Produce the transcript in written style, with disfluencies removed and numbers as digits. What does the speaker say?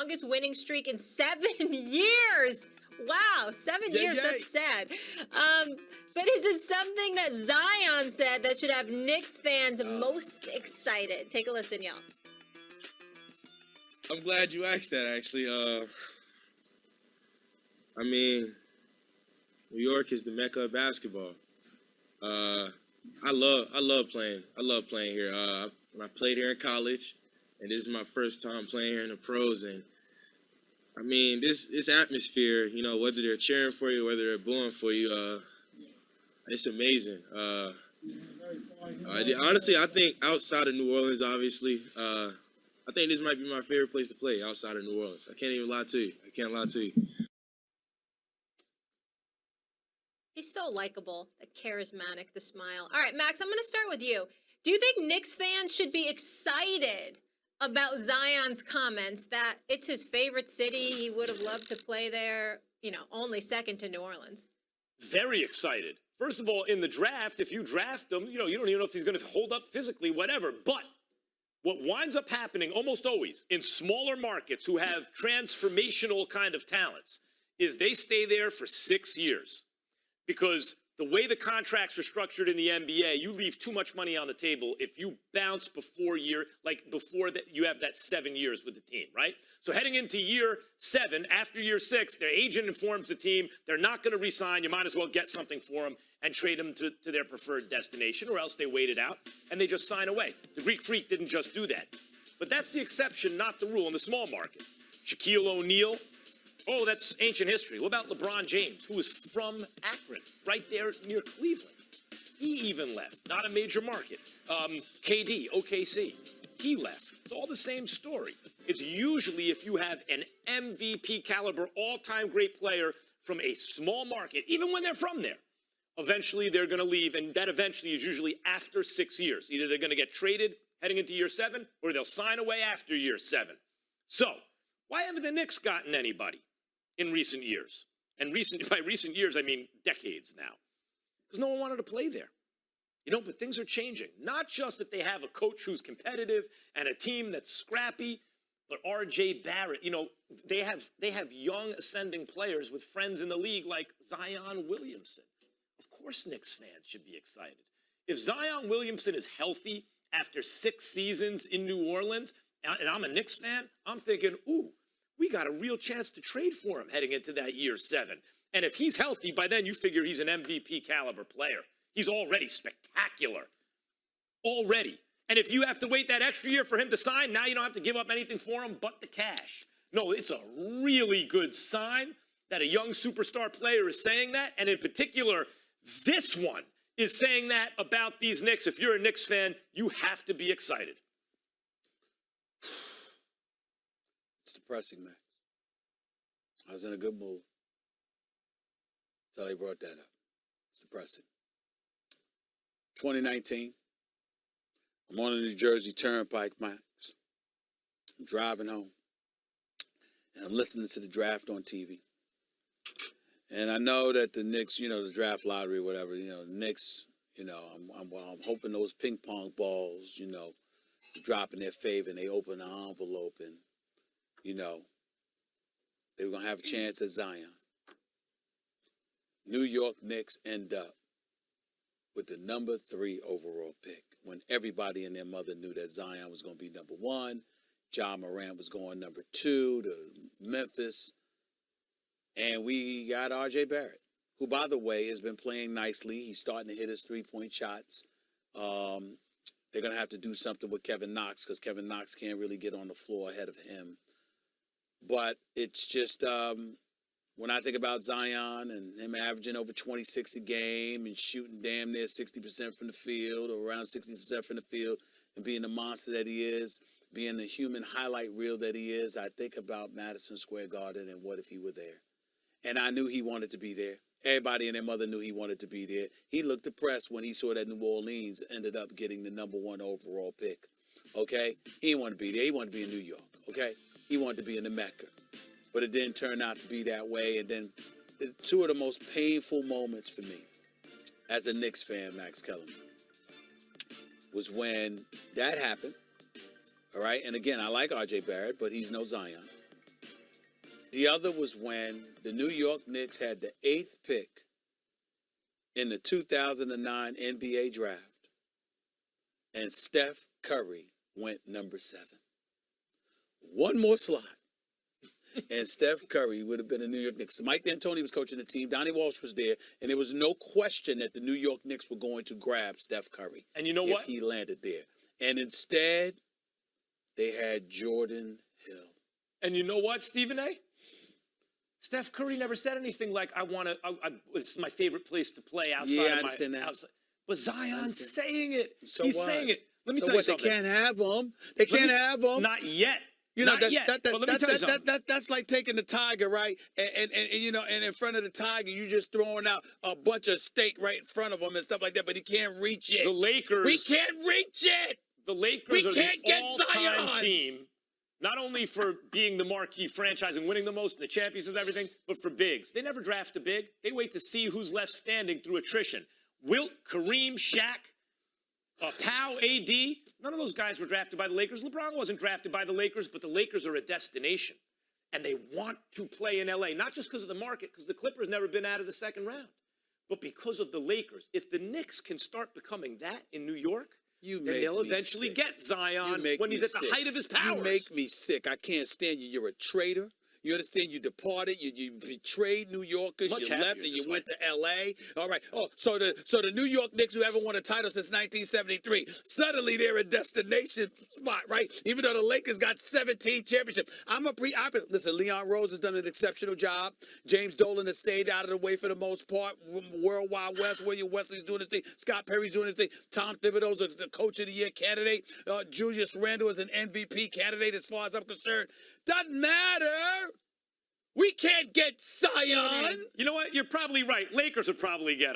longest winning streak in 7 years. Wow, 7 years, that's sad. But is it something that Zion said that should have Knicks fans most excited? Take a listen, y'all. I'm glad you asked that, actually. I mean, New York is the mecca of basketball. I love playing. I love playing here. When I played here in college, and this is my first time playing here in the pros, and I mean, this atmosphere, you know, whether they're cheering for you, whether they're booing for you, it's amazing. Honestly, I think outside of New Orleans, obviously, I think this might be my favorite place to play outside of New Orleans. I can't even lie to you. I can't lie to you. He's so likable, the charismatic, the smile. All right, Max, I'm going to start with you. Do you think Knicks fans should be excited about Zion's comments that it's his favorite city, he would have loved to play there, you know, only second to New Orleans? Very excited. First of all, in the draft, if you draft him, you know, you don't even know if he's going to hold up physically, whatever. But what winds up happening almost always in smaller markets who have transformational kind of talents is they stay there for 6 years. Because the way the contracts are structured in the NBA, you leave too much money on the table if you bounce before that you have that 7 years with the team, right? So heading into year 7, after year 6, their agent informs the team they're not going to re-sign. You might as well get something for them and trade them to their preferred destination, or else they wait it out and they just sign away. The Greek Freak didn't just do that. But that's the exception, not the rule in the small market. Shaquille O'Neal. Oh, that's ancient history. What about LeBron James, who is from Akron, right there near Cleveland? He even left. Not a major market. KD, OKC, he left. It's all the same story. It's usually if you have an MVP caliber, all-time great player from a small market, even when they're from there, eventually they're going to leave, and that eventually is usually after 6 years. Either they're going to get traded heading into year 7, or they'll sign away after year 7. So, why haven't the Knicks gotten anybody in recent years? And by recent years, I mean decades now. Because no one wanted to play there. You know, but things are changing. Not just that they have a coach who's competitive and a team that's scrappy, but R.J. Barrett, you know, they have young ascending players with friends in the league like Zion Williamson. Of course Knicks fans should be excited. If Zion Williamson is healthy after 6 seasons in New Orleans, and I'm a Knicks fan, I'm thinking, ooh, we got a real chance to trade for him heading into that year 7. And if he's healthy, by then you figure he's an MVP caliber player. He's already spectacular. Already. And if you have to wait that extra year for him to sign, now you don't have to give up anything for him but the cash. No, it's a really good sign that a young superstar player is saying that. And in particular, this one is saying that about these Knicks. If you're a Knicks fan, you have to be excited. It's depressing, Max. I was in a good mood until they brought that up. It's depressing. 2019. I'm on the New Jersey Turnpike, Max. I'm driving home. And I'm listening to the draft on TV. And I know that the Knicks, you know, the draft lottery or whatever, you know, the Knicks, you know, I'm hoping those ping pong balls, you know, drop in their favor and they open the envelope and, you know, they were going to have a chance at Zion. New York Knicks end up with the number 3 overall pick when everybody and their mother knew that Zion was going to be number 1. Ja Morant was going number 2 to Memphis. And we got R.J. Barrett, who, by the way, has been playing nicely. He's starting to hit his three-point shots. They're going to have to do something with Kevin Knox because Kevin Knox can't really get on the floor ahead of him. But it's just when I think about Zion and him averaging over 26 a game and shooting damn near 60% from the field or around 60% from the field and being the monster that he is, being the human highlight reel that he is, I think about Madison Square Garden and what if he were there. And I knew he wanted to be there. Everybody and their mother knew he wanted to be there. He looked depressed when he saw that New Orleans ended up getting the number 1 overall pick. Okay? He didn't want to be there. He wanted to be in New York. Okay? He wanted to be in the Mecca. But it didn't turn out to be that way. And then 2 of the most painful moments for me as a Knicks fan, Max Kellerman, was when that happened. All right? And again, I like R.J. Barrett, but he's no Zion. The other was when the New York Knicks had the 8th pick in the 2009 NBA draft, and Steph Curry went number 7. One more slot, and Steph Curry would have been a New York Knicks. Mike D'Antoni was coaching the team. Donnie Walsh was there, and there was no question that the New York Knicks were going to grab Steph Curry. And you know if what? he landed there. And instead, they had Jordan Hill. And you know what, Stephen A? Steph Curry never said anything like, this is my favorite place to play outside Yeah, I of my understand that. outside. But Zion's saying it. So He's what? saying it. Let me So tell you what? They something. can't have them. They can't have them. Not yet. You know, Not yet. But let me tell you something. that's like taking the tiger, right? And you know, and in front of the tiger, you just throwing out a bunch of steak right in front of him and stuff like that, but he can't reach it. The Lakers. We can't reach it. The Lakers We are can't the get all-time Zion. team, not only for being the marquee franchise and winning the most and the champions and everything, but for bigs. They never draft a big. They wait to see who's left standing through attrition. Wilt, Kareem, Shaq, Pow, AD, none of those guys were drafted by the Lakers. LeBron wasn't drafted by the Lakers, but the Lakers are a destination. And they want to play in LA, not just because of the market, because the Clippers never been out of the second round, but because of the Lakers. If the Knicks can start becoming that in New York, then they'll eventually get Zion when he's at the height of his powers. You make me sick. I can't stand you. You're a traitor. You understand? You departed. You betrayed New Yorkers. Much you happier left and you this went to L.A. All right. Oh, so the New York Knicks, who haven't won a title since 1973, suddenly they're a destination spot, right? Even though the Lakers got 17 championships. Listen, Leon Rose has done an exceptional job. James Dolan has stayed out of the way for the most part. World Wide West, William Wesley's doing his thing. Scott Perry's doing his thing. Tom Thibodeau's the Coach of the Year candidate. Julius Randle is an MVP candidate as far as I'm concerned. Doesn't matter. We can't get Zion. You know what? You're probably right. Lakers would probably get him.